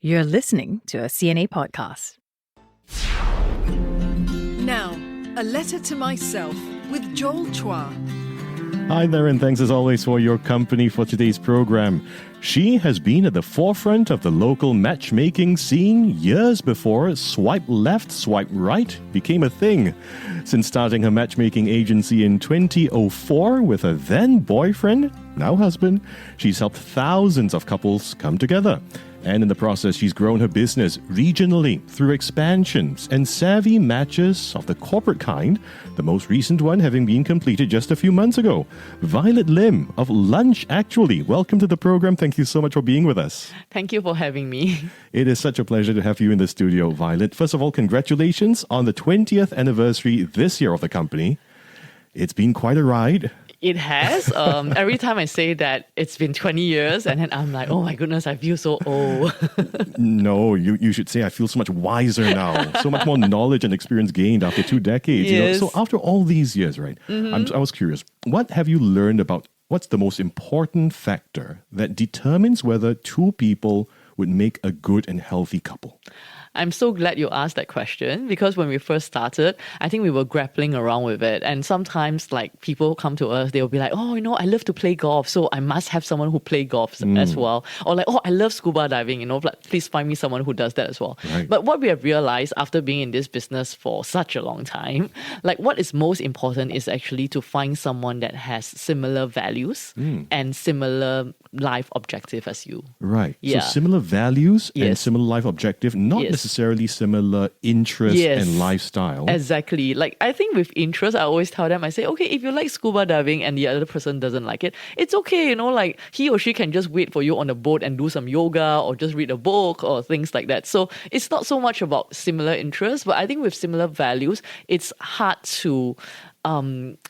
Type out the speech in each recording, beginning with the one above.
You're listening to a CNA podcast. Now, a letter to myself with Joel Chua. Hi there, and thanks as always for your company for today's program. She has been at the forefront of the local matchmaking scene years before swipe left, swipe right became a thing. Since starting her matchmaking agency in 2004 with her then boyfriend, now husband, she's helped thousands of couples come together. And in the process, she's grown her business regionally through expansions and savvy matches of the corporate kind, the most recent one having been completed just a few months ago. Violet Lim of Lunch Actually. Welcome to the program. Thank you so much for being with us. Thank you for having me. It is such a pleasure to have you in the studio, Violet. First of all, congratulations on the 20th anniversary this year of the company. It's been quite a ride. It has. Every time I say that it's been 20 years, and then I'm like, oh my goodness, I feel so old. No, you should say I feel so much wiser now. So much more knowledge and experience gained after 2 decades. Yes. So after all these years, right? I was curious, what have you learned about what's the most important factor that determines whether two people would make a good and healthy couple? I'm so glad you asked that question because when we first started, I think we were grappling around with it. And sometimes like people come to us, they'll be like, oh, I love to play golf, so I must have someone who play golf as well. Or like, oh, I love scuba diving, like, please find me someone who does that as well. Right. But what we have realized after being in this business for such a long time, like what is most important is actually to find someone that has similar values and similar life objective as you. Right. Yeah. So similar values and Yes. similar life objective, not Yes. necessarily similar interests Yes. and lifestyle. Exactly. Like I think with interest, I always tell them, I say, okay, if you like scuba diving and the other person doesn't like it, it's okay, like he or she can just wait for you on the boat and do some yoga or just read a book or things like that. So it's not so much about similar interests, but I think with similar values, it's hard to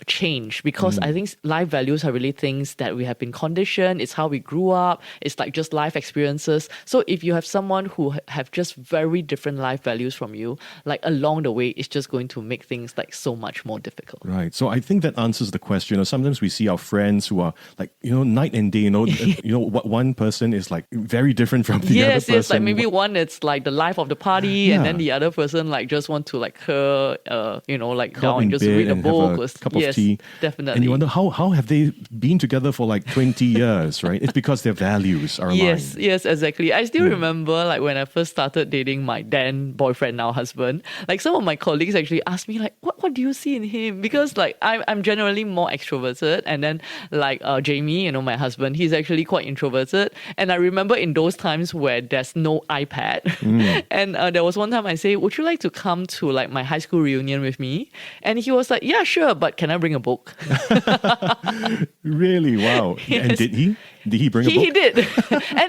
change because I think life values are really things that we have been conditioned. It's how we grew up. It's like just life experiences. So if you have someone who have just very different life values from you, like along the way, it's just going to make things like so much more difficult. Right. So I think that answers the question. Sometimes we see our friends who are like, night and day, what one person is like very different from the other person. Yes, like maybe one it's like the life of the party and then the other person like just want to like her, like Curl down in and just bed read a and have book. a cup of tea. Definitely. And you wonder how have they been together for like 20 years, right? It's because their values are aligned. Yes, exactly. I still remember like when I first started dating my then boyfriend, now husband, like some of my colleagues actually asked me like, what do you see in him? Because like I'm generally more extroverted, and then like Jamie, my husband, he's actually quite introverted. And I remember in those times where there's no iPad and there was one time I say, would you like to come to like my high school reunion with me? And he was like, yeah, sure, but can I bring a book? Really? Wow. Yes. And did he? Did he bring a book? He did. and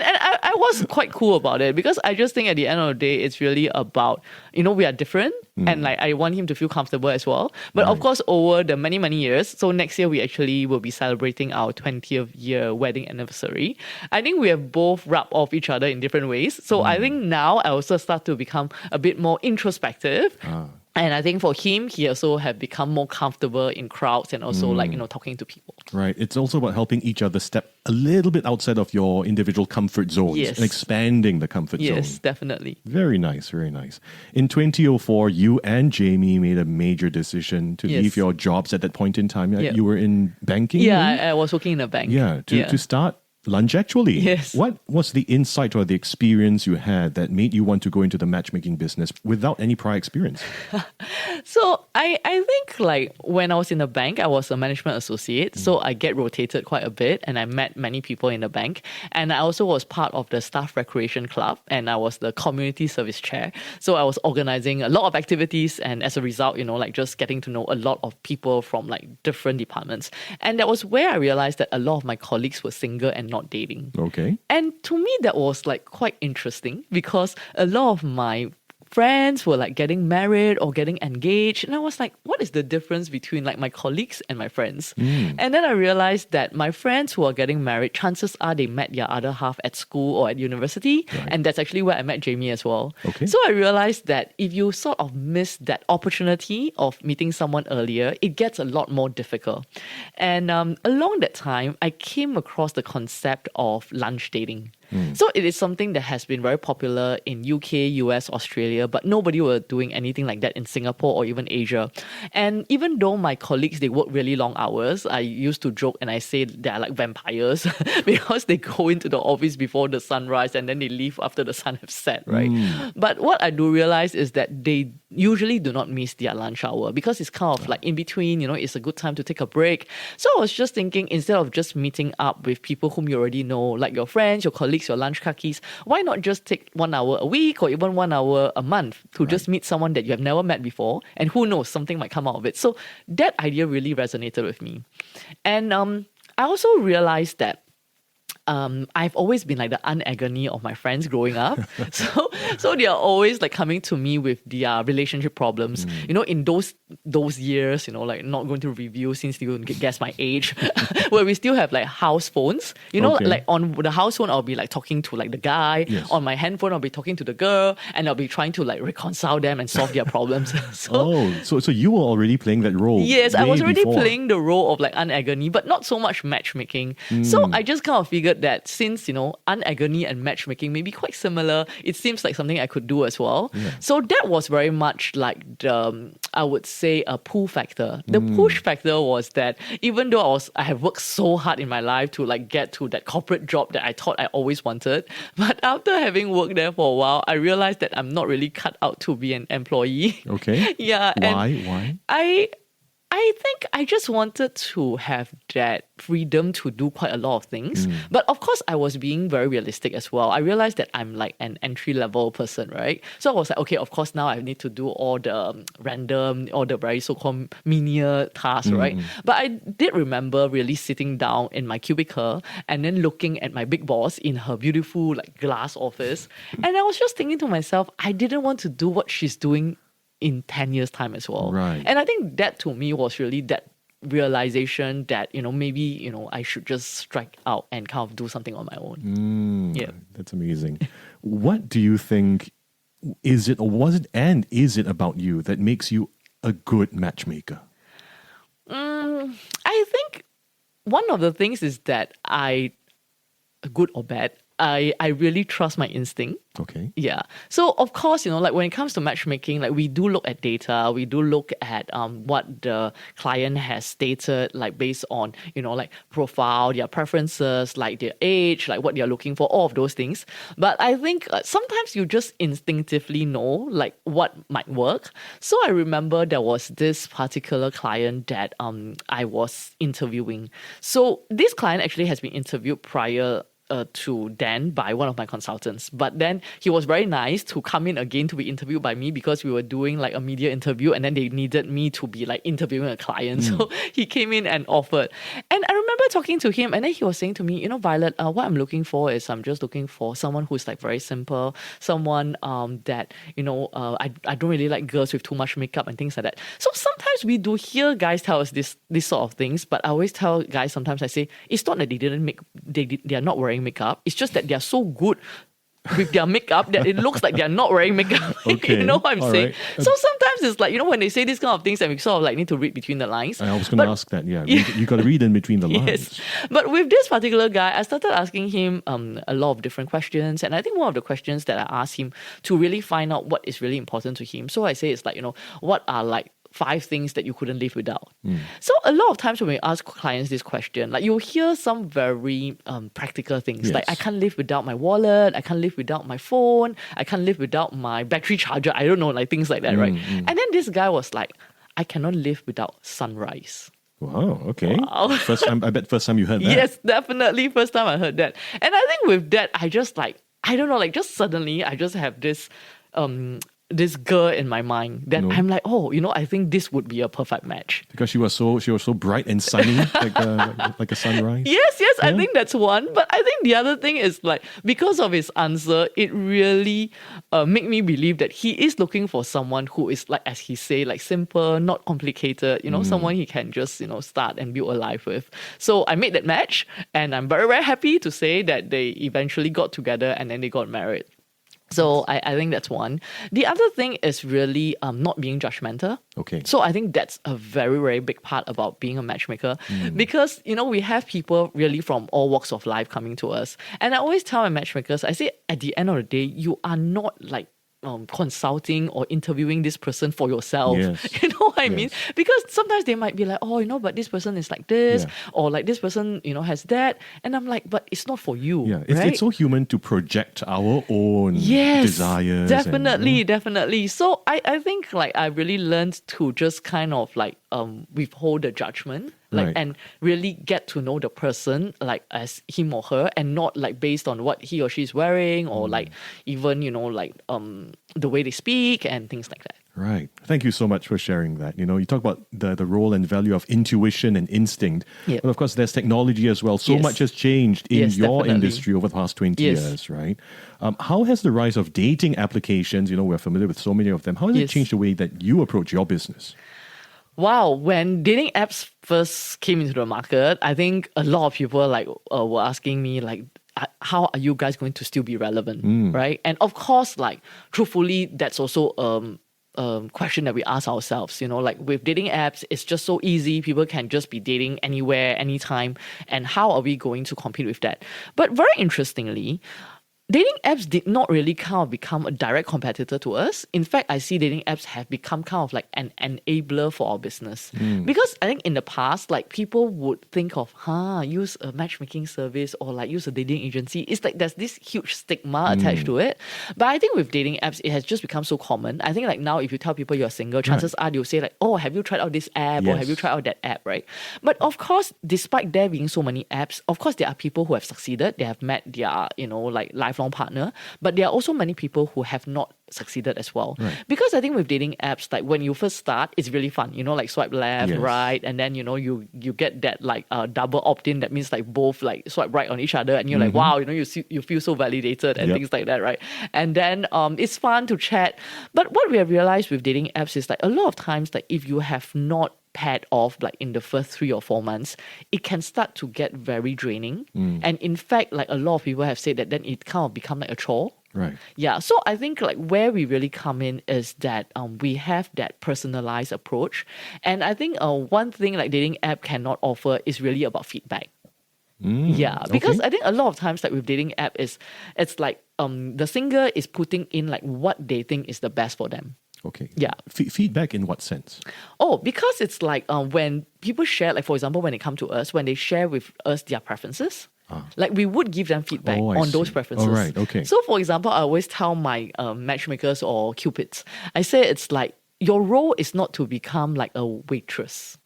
I was quite cool about it because I just think at the end of the day, it's really about, we are different and like I want him to feel comfortable as well. But of course, over the many, many years, so next year we actually will be celebrating our 20th year wedding anniversary. I think we have both rubbed off each other in different ways. So I think now I also start to become a bit more introspective. And I think for him, he also have become more comfortable in crowds and also talking to people. Right. It's also about helping each other step a little bit outside of your individual comfort zones Yes. and expanding the comfort zone. Yes, definitely. Very nice, very nice. In 2004, you and Jamie made a major decision to Yes. leave your jobs at that point in time. Yeah. You were in banking? Yeah, maybe? I was working in a bank. Yeah, to start Lunch Actually. Yes. What was the insight or the experience you had that made you want to go into the matchmaking business without any prior experience? So I think like when I was in the bank, I was a management associate. So I get rotated quite a bit and I met many people in the bank. And I also was part of the staff recreation club and I was the community service chair. So I was organizing a lot of activities and as a result, like just getting to know a lot of people from like different departments. And that was where I realized that a lot of my colleagues were single and not dating. Okay. And to me, that was like quite interesting because a lot of my friends were like getting married or getting engaged. And I was like, what is the difference between like my colleagues and my friends? And then I realized that my friends who are getting married, chances are they met their other half at school or at university. Right. And that's actually where I met Jamie as well. Okay. So I realized that if you sort of miss that opportunity of meeting someone earlier, it gets a lot more difficult. And along that time, I came across the concept of lunch dating. So it is something that has been very popular in UK, US, Australia, but nobody were doing anything like that in Singapore or even Asia. And even though my colleagues, they work really long hours, I used to joke and I say they're like vampires because they go into the office before the sunrise and then they leave after the sun has set, right? But what I do realize is that they usually do not miss their lunch hour because it's kind of like in between, it's a good time to take a break. So I was just thinking, instead of just meeting up with people whom you already know, like your friends, your colleagues, your lunch kakis, why not just take 1 hour a week or even 1 hour a month to just meet someone that you have never met before, and who knows, something might come out of it. So that idea really resonated with me. And I also realized that I've always been like the unagony of my friends growing up. So they are always like coming to me with their relationship problems. In those years, like not going to review since you can guess my age, where we still have like house phones. Like on the house phone, I'll be like talking to like the guy. Yes. On my handphone, I'll be talking to the girl, and I'll be trying to like reconcile them and solve their problems. So you were already playing that role. Yes, I was already before. playing the role of like unagony, but not so much matchmaking. So I just kind of figured that since, unagony and matchmaking may be quite similar, it seems like something I could do as well. Yeah. So that was very much like the, I would say, a pull factor. The push factor was that even though I have worked so hard in my life to like get to that corporate job that I thought I always wanted, but after having worked there for a while, I realized that I'm not really cut out to be an employee. Okay. Yeah. Why? I think I just wanted to have that freedom to do quite a lot of things. But of course, I was being very realistic as well. I realized that I'm like an entry-level person, right? So I was like, okay, of course, now I need to do all the random, all the very so-called menial tasks, right? But I did remember really sitting down in my cubicle and then looking at my big boss in her beautiful like glass office. And I was just thinking to myself, I didn't want to do what she's doing in 10 years' time as well. Right. And I think that to me was really that realization that, maybe, I should just strike out and kind of do something on my own. Yeah. That's amazing. What do you think is it, or was it, and is it about you that makes you a good matchmaker? I think one of the things is that good or bad, I really trust my instinct. Okay. Yeah. So of course, like when it comes to matchmaking, like we do look at data, we do look at what the client has stated, like based on, like profile, their preferences, like their age, like what they're looking for, all of those things. But I think sometimes you just instinctively know like what might work. So I remember there was this particular client that I was interviewing. So this client actually has been interviewed prior to Dan by one of my consultants. But then he was very nice to come in again to be interviewed by me because we were doing like a media interview and then they needed me to be like interviewing a client. So he came in and offered. And I remember talking to him and then he was saying to me, Violet, what I'm looking for is I'm just looking for someone who's like very simple, someone that, I don't really like girls with too much makeup and things like that. So sometimes we do hear guys tell us this sort of things, but I always tell guys, sometimes I say, it's not that they are not wearing makeup. It's just that they're so good with their makeup that it looks like they're not wearing makeup. Okay. You know what I'm All saying? right. So sometimes it's like, when they say these kind of things and we sort of like need to read between the lines. I was going to ask that. Yeah. You got to read in between the lines. Yes. But with this particular guy, I started asking him a lot of different questions. And I think one of the questions that I asked him to really find out what is really important to him. So I say it's like, what are like 5 things that you couldn't live without. So a lot of times when we ask clients this question, like you'll hear some very practical things. Yes. Like I can't live without my wallet, I can't live without my phone, I can't live without my battery charger. I don't know, like things like that, right? And then this guy was like, I cannot live without sunrise. Wow, okay. Wow. First time you heard that. Yes, definitely first time I heard that. And I think with that, I just like, I don't know, like just suddenly I just have this this girl in my mind that I'm like, I think this would be a perfect match. Because she was so bright and sunny, like a sunrise. Yes, I think that's one. But I think the other thing is like, because of his answer, it really made me believe that he is looking for someone who is like, as he say, like simple, not complicated, someone he can just, start and build a life with. So I made that match and I'm very, very happy to say that they eventually got together and then they got married. So I think that's one. The other thing is really not being judgmental. Okay. So I think that's a very, very big part about being a matchmaker because, we have people really from all walks of life coming to us. And I always tell my matchmakers, I say at the end of the day, you are not like consulting or interviewing this person for yourself. Yes. You know what I mean? Because sometimes they might be like, oh, but this person is like this, or like this person, has that. And I'm like, but it's not for you. Yeah, right? it's so human to project our own desires. Definitely. So I think like I really learned to just kind of like withhold the judgment. And really get to know the person like as him or her, and not like based on what he or she is wearing, or like even the way they speak and things like that. Right. Thank you so much for sharing that. You talk about the role and value of intuition and instinct. Yep. But of course, there's technology as well. So much has changed in your definitely. industry over the past 20 years, right? How has the rise of dating applications, we're familiar with so many of them, how has it changed the way that you approach your business? Wow, when dating apps first came into the market, I think a lot of people were asking me like, how are you guys going to still be relevant, right? And of course, like truthfully, that's also question that we ask ourselves. Like with dating apps, it's just so easy. People can just be dating anywhere, anytime. And how are we going to compete with that? But very interestingly, dating apps did not really kind of become a direct competitor to us. In fact, I see dating apps have become kind of like an enabler for our business. Because I think in the past, like people would think of, use a matchmaking service or like use a dating agency. It's like there's this huge stigma attached to it. But I think with dating apps, it has just become so common. I think like now, if you tell people you're single, chances are they'll say like, oh, have you tried out this app or have you tried out that app, right? But of course, despite there being so many apps, of course, there are people who have succeeded. They have met their, like lifelong partner, but there are also many people who have not succeeded as well. Because I think with dating apps, like when you first start, it's really fun, like swipe left, right, and then you get that like double opt-in. That means like both like swipe right on each other, and you're like, wow, you feel so validated and things like that, right? And then it's fun to chat. But what we have realized with dating apps is like a lot of times, like if you have not paired off like in the first 3 or 4 months, it can start to get very draining. And in fact, like a lot of people have said that then it kind of become like a chore. Right. Yeah. So I think like where we really come in is that we have that personalized approach. And I think one thing like dating app cannot offer is really about feedback. Because I think a lot of times like with dating app it's like the singer is putting in like what they think is the best for them. Okay. Yeah. Feedback in what sense? Oh, because it's like when people share, like for example, when they come to us, when they share with us their preferences, like we would give them feedback on those preferences. All right, okay. So for example, I always tell my matchmakers or cupids, I say it's like your role is not to become like a waitress.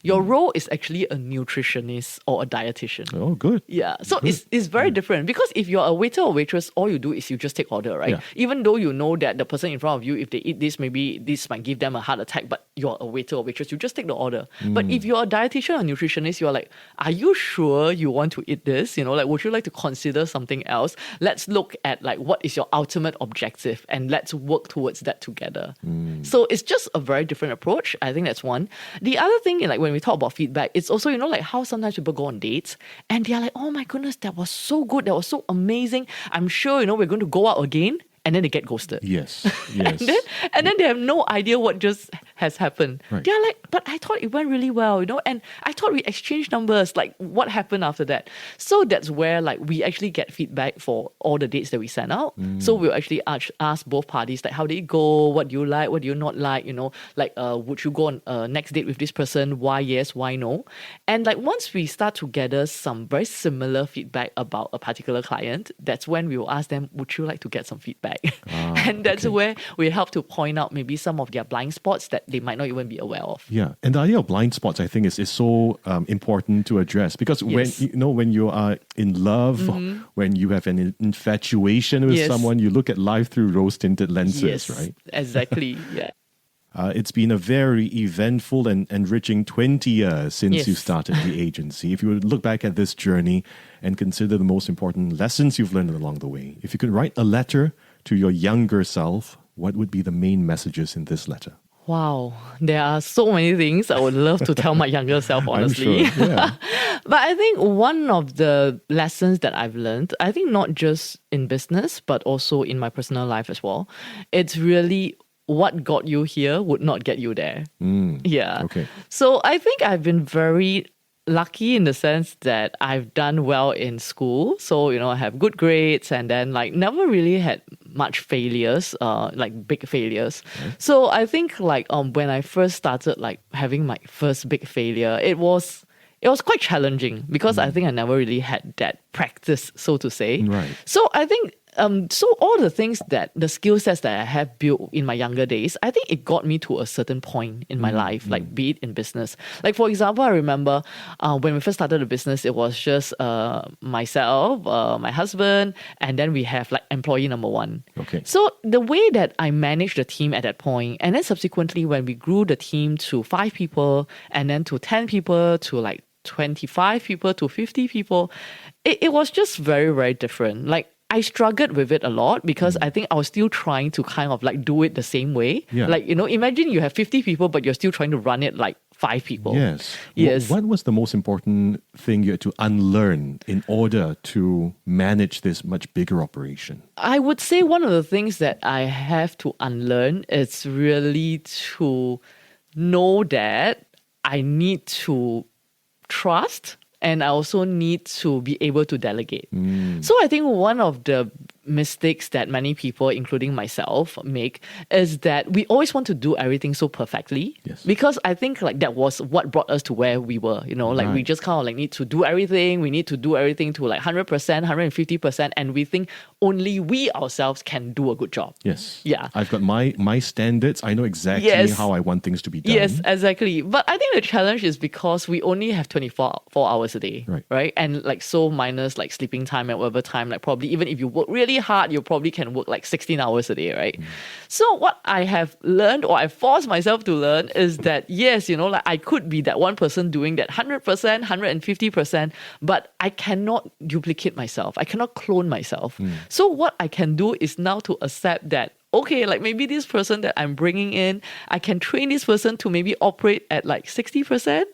Your role is actually a nutritionist or a dietitian. Oh, good. Yeah. So it's very different, because if you're a waiter or waitress, all you do is you just take order, right? Yeah. Even though you know that the person in front of you, if they eat this, maybe this might give them a heart attack, but you're a waiter or waitress, you just take the order. But if you're a dietitian or nutritionist, you're like, are you sure you want to eat this? Like, would you like to consider something else? Let's look at like what is your ultimate objective and let's work towards that together. So it's just a very different approach. I think that's one. The other thing, like when we talk about feedback, it's also, like how sometimes people go on dates and they're like, oh my goodness, that was so good. That was so amazing. I'm sure, we're going to go out again. And then they get ghosted. Yes. and then they have no idea what just has happened. Right. They're like, but I thought it went really well, and I thought we exchanged numbers. Like, what happened after that? So that's where like we actually get feedback for all the dates that we send out. So we'll actually ask both parties, like, how did it go? What do you like? What do you not like? Like, would you go on next date with this person? Why yes? Why no? And like once we start to gather some very similar feedback about a particular client, that's when we will ask them, would you like to get some feedback? And that's where we help to point out maybe some of their blind spots that they might not even be aware of. Yeah, and the idea of blind spots, I think, is so important to address, because when you are in love, when you have an infatuation with someone, you look at life through rose-tinted lenses, right? Exactly. Yeah. It's been a very eventful and enriching 20 years since you started the agency. If you would look back at this journey and consider the most important lessons you've learned along the way, if you could write a letter to your younger self, what would be the main messages in this letter? Wow, there are so many things I would love to tell my younger self, honestly. I'm sure, yeah. But I think one of the lessons that I've learned, I think not just in business, but also in my personal life as well, it's really what got you here would not get you there. Yeah. Okay. So I think I've been very lucky in the sense that I've done well in school. So, I have good grades and then like never really had much failures, like big failures. Okay. So I think like when I first started like having my first big failure, it was quite challenging because I think I never really had that practice, so to say. Right. So I think so all the things that the skill sets that I have built in my younger days, I think it got me to a certain point in my life, like be it in business. Like for example, I remember when we first started the business, it was just myself, my husband, and then we have like employee number one. Okay. So the way that I managed the team at that point, and then subsequently when we grew the team to 5 people, and then to 10 people, to like 25 people, to 50 people, it was just very, very different. Like I struggled with it a lot because I think I was still trying to kind of like do it the same way. Yeah. Like, imagine you have 50 people, but you're still trying to run it like 5 people. Yes. Yes. What was the most important thing you had to unlearn in order to manage this much bigger operation? I would say one of the things that I have to unlearn is really to know that I need to trust and I also need to be able to delegate. So I think one of the mistakes that many people, including myself, make is that we always want to do everything so perfectly. Yes. Because I think like that was what brought us to where we were. Like we Right. just kind of like need to do everything. We need to do everything to like 100%, 150%, and we think only we ourselves can do a good job. Yes. Yeah. I've got my standards. I know exactly Yes. how I want things to be done. Yes, exactly. But I think the challenge is because we only have 24 hours a day, Right. And like so minus like sleeping time and whatever time, like probably even if you work really hard, you probably can work like 16 hours a day, right? So what I have learned or I forced myself to learn is that yes, like I could be that one person doing that 100%, 150%, but I cannot duplicate myself. I cannot clone myself. So what I can do is now to accept that okay, like maybe this person that I'm bringing in, I can train this person to maybe operate at like 60%.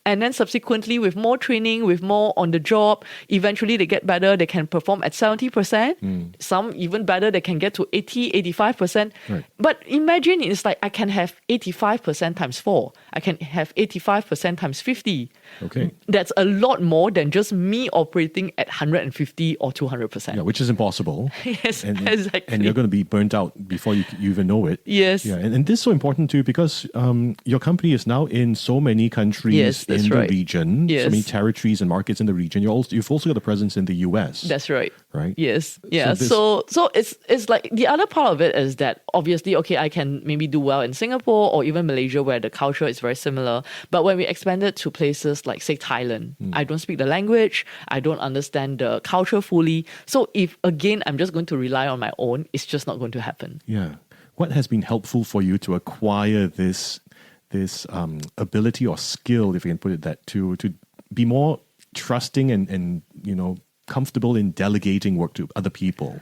And then subsequently with more training, with more on the job, eventually they get better, they can perform at 70%. Some even better, they can get to 80, 85%. Right. But imagine it's like I can have 85% times 4. I can have 85% times 50. Okay. That's a lot more than just me operating at 150 or 200%. Yeah, which is impossible. Yes, and, exactly. And you're going to be burnt out before you even know it. Yes. Yeah, and this is so important too because your company is now in so many countries Yes, that's in the right. region, Yes. so many territories and markets in the region. You've also got a presence in the US. That's right. Right? Yes. Yeah. this- So it's like the other part of it is that obviously, okay, I can maybe do well in Singapore or even Malaysia where the culture is very similar. But when we expanded to places like say Thailand, I don't speak the language, I don't understand the culture fully. So if again I'm just going to rely on my own, it's just not going to happen. Yeah. What has been helpful for you to acquire this ability or skill, if you can put it that, to be more trusting and comfortable in delegating work to other people?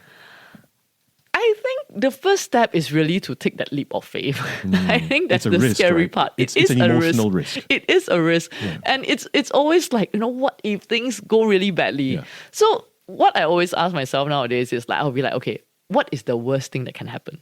I think the first step is really to take that leap of faith. I think that's It's a the risk, scary right? part. It's It is an a emotional risk. It is a risk. And it's always like, what if things go really badly? Yeah. So what I always ask myself nowadays is like, I'll be like, okay, what is the worst thing that can happen?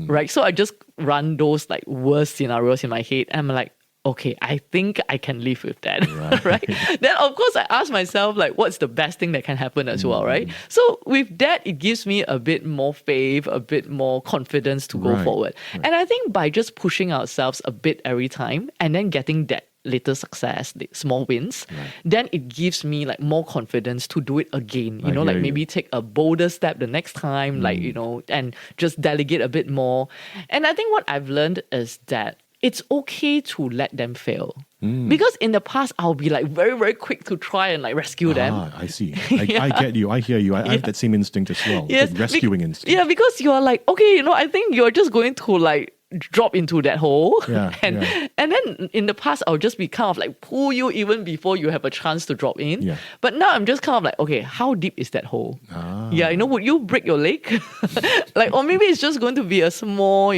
Right? So I just run those like worst scenarios in my head and I'm like, okay, I think I can live with that, right? Then of course I ask myself like, what's the best thing that can happen as well, right? So with that, it gives me a bit more faith, a bit more confidence to go Right, forward. And I think by just pushing ourselves a bit every time and then getting that little success, the small wins, then it gives me like more confidence to do it again. I hear Like you. maybe take a bolder step the next time, like, and just delegate a bit more. And I think what I've learned is that it's okay to let them fail. Because in the past, I'll be like very, very quick to try and like rescue them. I see. I get you. I hear you. I have that same instinct as well. Yes, the rescuing instinct. Yeah, because you're like, okay, I think you're just going to like drop into that hole. Yeah, and yeah. and then in the past, I'll just be kind of like pull you even before you have a chance to drop in. Yeah. But now I'm just kind of like, okay, how deep is that hole? Yeah, would you break your leg? Or maybe it's just going to be a small,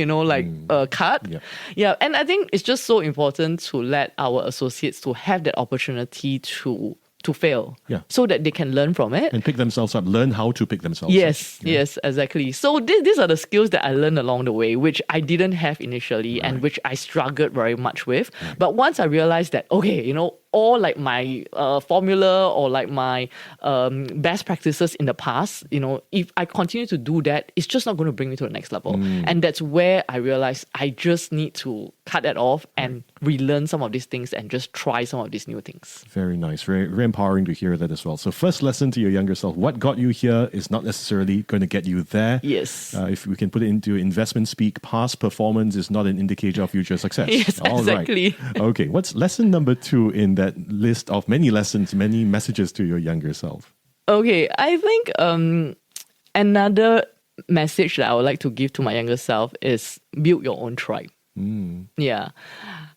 cut. Yeah. Yeah, and I think it's just so important to let our associates to have that opportunity to fail. Yeah. So that they can learn from it. And pick themselves up, learn how to pick themselves up. Yes, exactly. So these are the skills that I learned along the way, which I didn't have initially and which I struggled very much with. Right. But once I realized that, okay, all like my formula or like my best practices in the past, if I continue to do that, it's just not going to bring me to the next level. And that's where I realized I just need to cut that off and relearn some of these things and just try some of these new things. Very nice. Very, very empowering to hear that as well. So first lesson to your younger self, what got you here is not necessarily going to get you there. Yes. If we can put it into investment speak, past performance is not an indicator of future success. Yes, All exactly. Right. Okay, what's lesson number 2 in that list of many lessons, many messages to your younger self? Okay, I think another message that I would like to give to my younger self is build your own tribe. Yeah.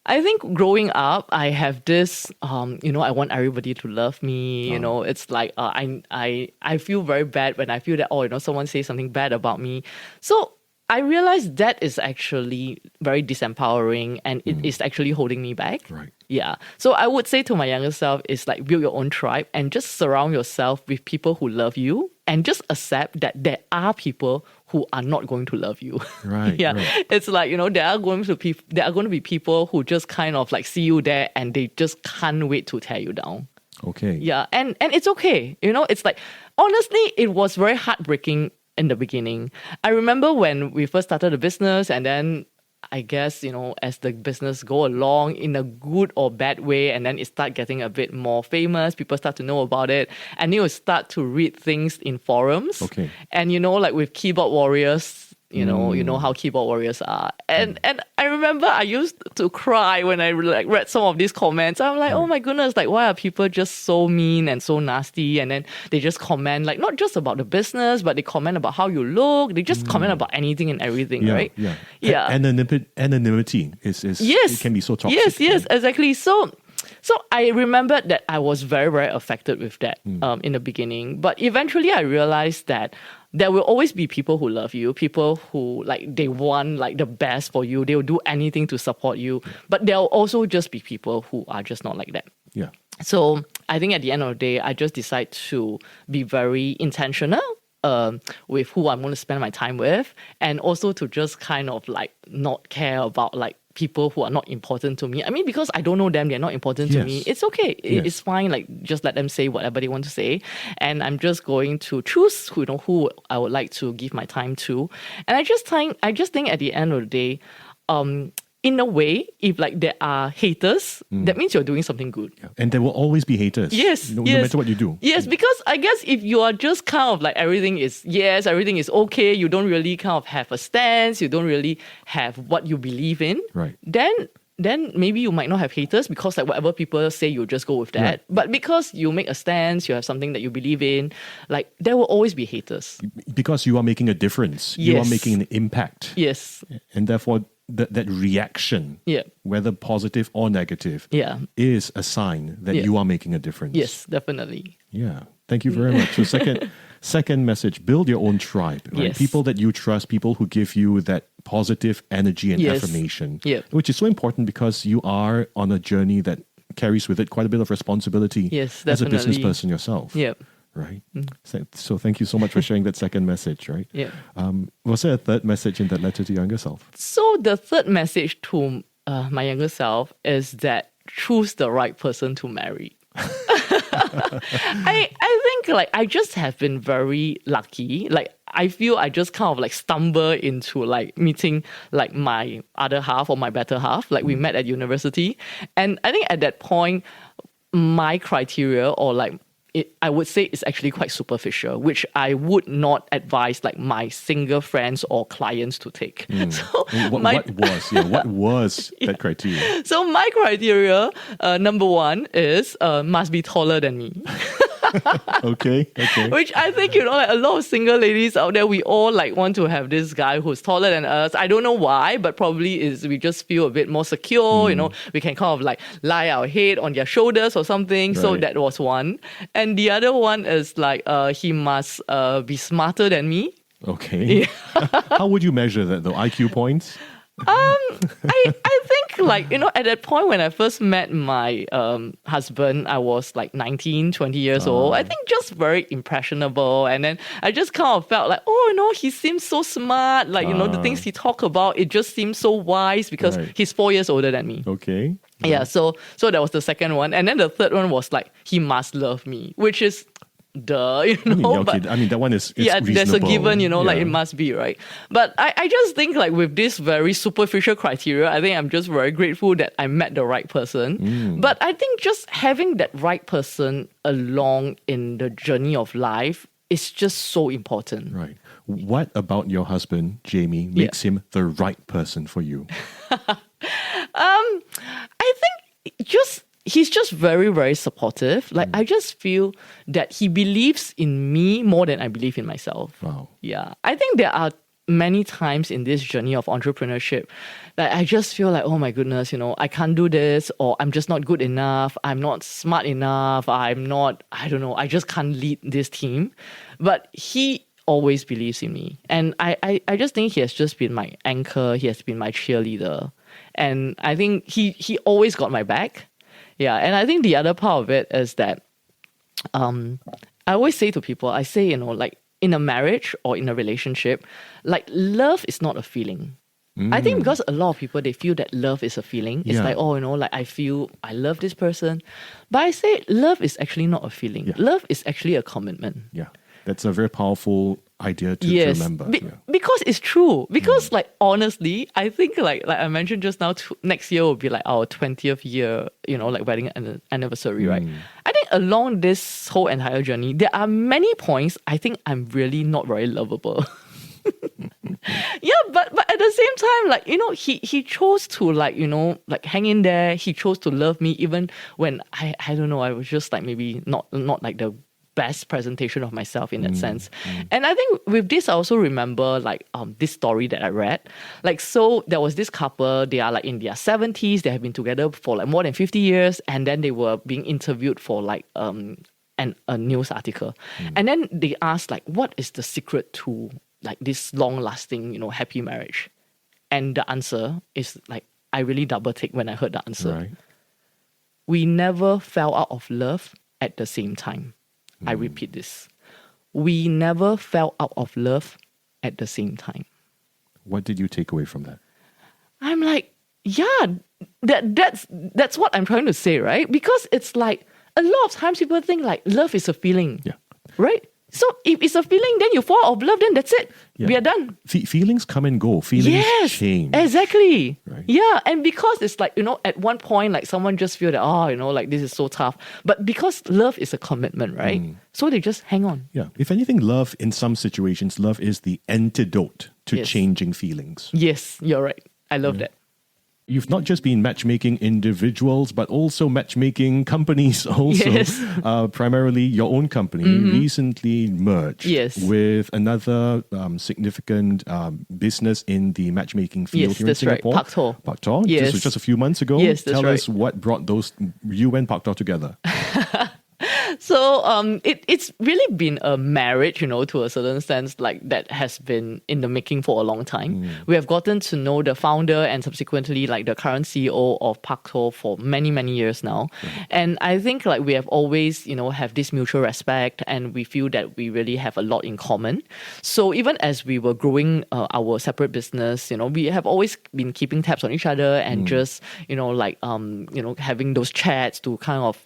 I think growing up, I have this, I want everybody to love me. It's like I feel very bad when I feel that, someone says something bad about me. So I realized that is actually very disempowering and it is actually holding me back. Right. Yeah. So I would say to my younger self is like build your own tribe and just surround yourself with people who love you and just accept that there are people who are not going to love you. Right. Yeah. Right. It's like, there are going to be people who just kind of like see you there and they just can't wait to tear you down. Okay. Yeah. And it's okay. It's like, honestly, it was very heartbreaking in the beginning. I remember when we first started the business and then I guess, as the business go along in a good or bad way, and then it start getting a bit more famous, people start to know about it, and you will start to read things in forums. Okay. And, like with keyboard warriors, you know how keyboard warriors are. And I remember I used to cry when I read some of these comments. I'm like, oh my goodness, like why are people just so mean and so nasty? And then they just comment like not just about the business, but they comment about how you look. They just comment about anything and everything, right? Yeah. Yeah. Anonymity is yes. It can be so toxic. Yes, exactly. So I remembered that I was very, very affected with that in the beginning. But eventually I realized that there will always be people who love you, people who like they want like the best for you. They will do anything to support you. But there will also just be people who are just not like that. Yeah. So I think at the end of the day, I just decide to be very intentional with who I'm going to spend my time with, and also to just kind of like not care about like people who are not important to me. I mean, because I don't know them, they're not important to me. It's okay. It's fine. Like, just let them say whatever they want to say. And I'm just going to choose who I would like to give my time to. And I just think at the end of the day, in a way, if like there are haters, that means you're doing something good. Yeah. And there will always be haters. Yes. No matter what you do. Yes, because I guess if you are just kind of like everything is okay, you don't really kind of have a stance, you don't really have what you believe in, right? Then maybe you might not have haters because like whatever people say, you just go with that. Right. But because you make a stance, you have something that you believe in, like there will always be haters. Because you are making a difference. Yes. You are making an impact. Yes. And therefore, that reaction, whether positive or negative, is a sign that you are making a difference. Yes, definitely. Yeah. Thank you very much. So second message, build your own tribe. Right? Yes. People that you trust, people who give you that positive energy and affirmation, which is so important because you are on a journey that carries with it quite a bit of responsibility as a business person yourself. Yep. Right. So thank you so much for sharing that second message, right? Yeah. Was there a third message in that letter to your younger self? So the third message to my younger self is that choose the right person to marry. I think like I just have been very lucky. Like I feel I just kind of like stumble into like meeting like my other half or my better half. Like we met at university. And I think at that point, my criteria or like I would say it's actually quite superficial, which I would not advise like my single friends or clients to take. So what was that criteria? So my criteria, number one is must be taller than me. Okay. Which I think, like a lot of single ladies out there, we all like want to have this guy who's taller than us. I don't know why, but probably is we just feel a bit more secure, we can kind of like lie our head on their shoulders or something. So Right. that was one. And the other one is like he must be smarter than me. Okay. How would you measure that though? IQ points? I think like, at that point when I first met my husband, I was like 19, 20 years old. I think just very impressionable. And then I just kind of felt like, he seems so smart. Like, the things he talked about, it just seems so wise because Right. he's 4 years older than me. Okay. Yeah, so that was the second one. And then the third one was like, he must love me, which is duh, but that one is yeah, there's a reasonable. given, like Yeah. it must be, right? But I just think like with this very superficial criteria, I think I'm just very grateful that I met the right person. But I think just having that right person along in the journey of life is just so important. Right. What about your husband, Jamie, makes him the right person for you? I think he's just very, very supportive. Like I just feel that he believes in me more than I believe in myself. Wow. Yeah. I think there are many times in this journey of entrepreneurship that I just feel like, oh my goodness, I can't do this, or I'm just not good enough. I'm not smart enough. I don't know. I just can't lead this team. But he always believes in me. And I just think he has just been my anchor. He has been my cheerleader. And I think he always got my back. Yeah. And I think the other part of it is that I always say to people, I say, like in a marriage or in a relationship, like love is not a feeling. I think because a lot of people, they feel that love is a feeling. It's like, like I feel I love this person. But I say love is actually not a feeling. Yeah. Love is actually a commitment. Yeah. That's a very powerful idea to remember. Because it's true. Because like honestly, I think like I mentioned just now, next year will be like our 20th year, like wedding anniversary, right? I think along this whole entire journey, there are many points I think I'm really not very lovable. Yeah, but at the same time, like, he chose to like hang in there. He chose to love me even when I don't know, I was just like maybe not like the best presentation of myself in that sense. And I think with this, I also remember like this story that I read. Like, so there was this couple, they are like in their 70s, they have been together for like more than 50 years, and then they were being interviewed for like a news article. And then they asked like, what is the secret to like this long-lasting, happy marriage? And the answer is like, I really double-take when I heard the answer. Right. We never fell out of love at the same time. I repeat this. We never fell out of love at the same time. What did you take away from that? I'm like, yeah, that's what I'm trying to say, right? Because it's like a lot of times people think like love is a feeling. Yeah. Right? So if it's a feeling, then you fall out of love, then that's it. Yeah. We are done. Feelings come and go. Feelings change. Exactly. Right. Yeah. And because it's like, at one point, like someone just feel that, like this is so tough. But because love is a commitment, right? So they just hang on. Yeah. If anything, love in some situations, love is the antidote to Yes. changing feelings. Yes, you're right. I love that. You've not just been matchmaking individuals, but also matchmaking companies also. Yes. Primarily your own company recently merged Yes. with another significant business in the matchmaking field Yes, here that's in right. Singapore. Pak Tor. Pak Tor. Yes. This was just a few months ago. Yes, that's Tell right. us what brought you and Pak Tor together. So it's really been a marriage, to a certain sense, like that has been in the making for a long time. We have gotten to know the founder and subsequently like the current CEO of Pak Tor for many, many years now. And I think like we have always, have this mutual respect, and we feel that we really have a lot in common. So even as we were growing our separate business, we have always been keeping tabs on each other and just, having those chats to kind of,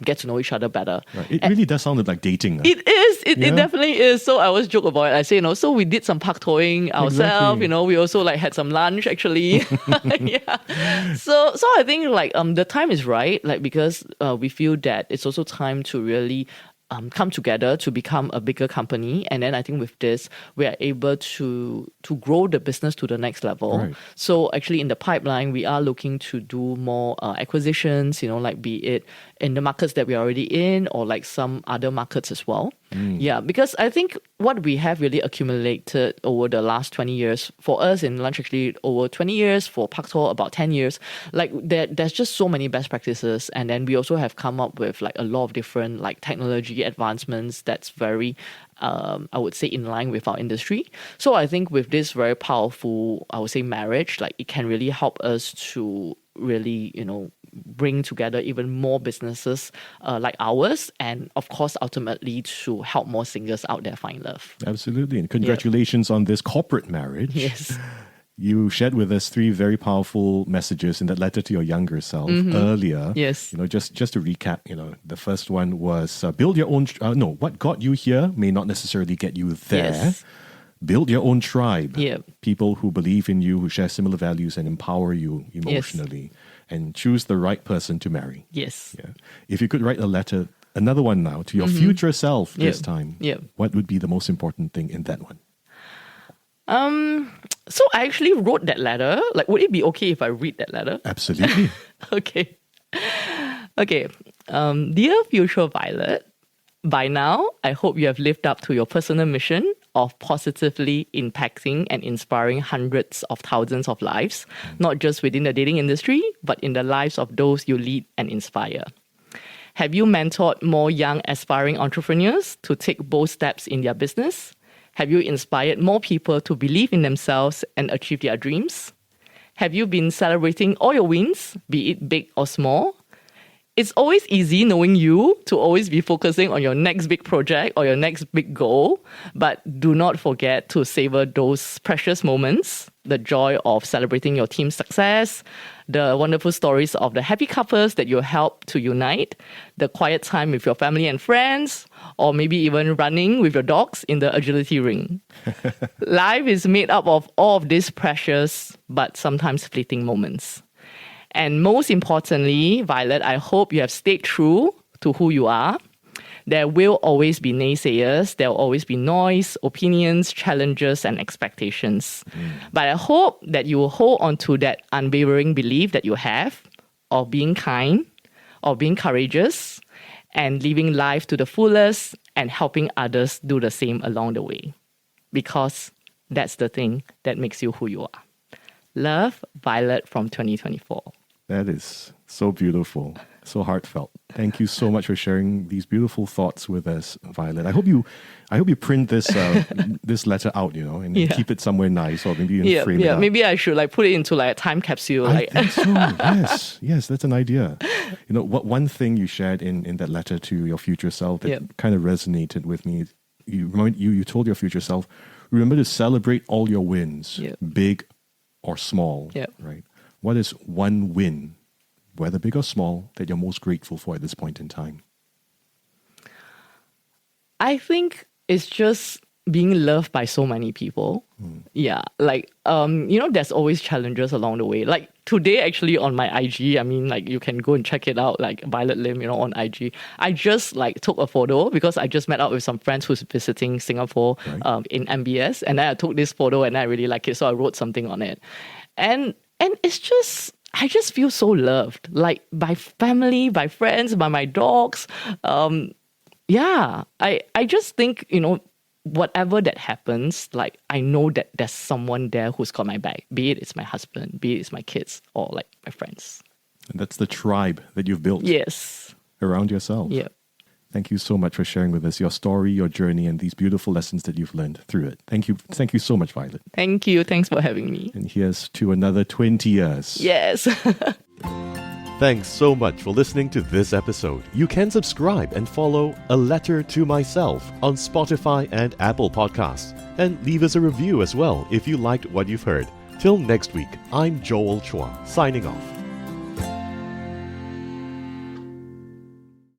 get to know each other better. Right. It really does sound like dating. It is. It definitely is. So I always joke about it. I say, so we did some pak toing ourselves. Exactly. We also like had some lunch actually. Yeah. So I think like the time is right. Like because we feel that it's also time to really come together to become a bigger company. And then I think with this, we are able to grow the business to the next level. Right. So actually in the pipeline, we are looking to do more acquisitions, like be it, in the markets that we're already in or like some other markets as well. Yeah, because I think what we have really accumulated over the last 20 years, for us in lunch actually over 20 years, for Pak Tor about 10 years, like there's just so many best practices. And then we also have come up with like a lot of different like technology advancements that's very, I would say, in line with our industry. So I think with this very powerful, I would say, marriage, like it can really help us to really, bring together even more businesses like ours, and of course ultimately to help more singles out there find love. Absolutely. And congratulations on this corporate marriage. Yes. You shared with us 3 very powerful messages in that letter to your younger self earlier. Yes. Just to recap, the first one was build your own. What got you here may not necessarily get you there. Yes. Build your own tribe. Yeah. People who believe in you, who share similar values and empower you emotionally. And choose the right person to marry. Yes. Yeah. If you could write a letter, another one now, to your future self this time, what would be the most important thing in that one? So I actually wrote that letter. Like, would it be okay if I read that letter? Absolutely. Okay. Dear future Violet, by now, I hope you have lived up to your personal mission of positively impacting and inspiring hundreds of thousands of lives, not just within the dating industry, but in the lives of those you lead and inspire. Have you mentored more young aspiring entrepreneurs to take bold steps in their business? Have you inspired more people to believe in themselves and achieve their dreams? Have you been celebrating all your wins, be it big or small? It's always easy knowing you to always be focusing on your next big project or your next big goal, but do not forget to savor those precious moments, the joy of celebrating your team's success, the wonderful stories of the happy couples that you help to unite, the quiet time with your family and friends, or maybe even running with your dogs in the agility ring. Life is made up of all of these precious but sometimes fleeting moments. And most importantly, Violet, I hope you have stayed true to who you are. There will always be naysayers. There will always be noise, opinions, challenges, and expectations. But I hope that you will hold on to that unwavering belief that you have of being kind, of being courageous, and living life to the fullest and helping others do the same along the way. Because that's the thing that makes you who you are. Love, Violet from 2024. That is so beautiful, so heartfelt. Thank you so much for sharing these beautiful thoughts with us, Violet. I hope you print this this letter out, and keep it somewhere nice, or maybe even frame it up. Maybe I should put it into a time capsule. I think so. Yes, that's an idea. What one thing you shared in that letter to your future self that kind of resonated with me. You told your future self, remember to celebrate all your wins, big or small. Right. What is one win, whether big or small, that you're most grateful for at this point in time? I think it's just being loved by so many people. Yeah. There's always challenges along the way. Like today, actually, on my IG, you can go and check it out, like Violet Lim, on IG. I just took a photo because I just met up with some friends who's visiting Singapore in MBS. And then I took this photo and I really like it. So I wrote something on it. And it's just, I just feel so loved, by family, by friends, by my dogs. I just think, whatever that happens, I know that there's someone there who's got my back, be it it's my husband, be it it's my kids, or my friends. And that's the tribe that you've built. Yes. Around yourself. Yeah. Thank you so much for sharing with us your story, your journey, and these beautiful lessons that you've learned through it. Thank you so much, Violet. Thank you. Thanks for having me. And here's to another 20 years. Yes. Thanks so much for listening to this episode. You can subscribe and follow A Letter to Myself on Spotify and Apple Podcasts. And leave us a review as well if you liked what you've heard. Till next week, I'm Joel Chua, signing off.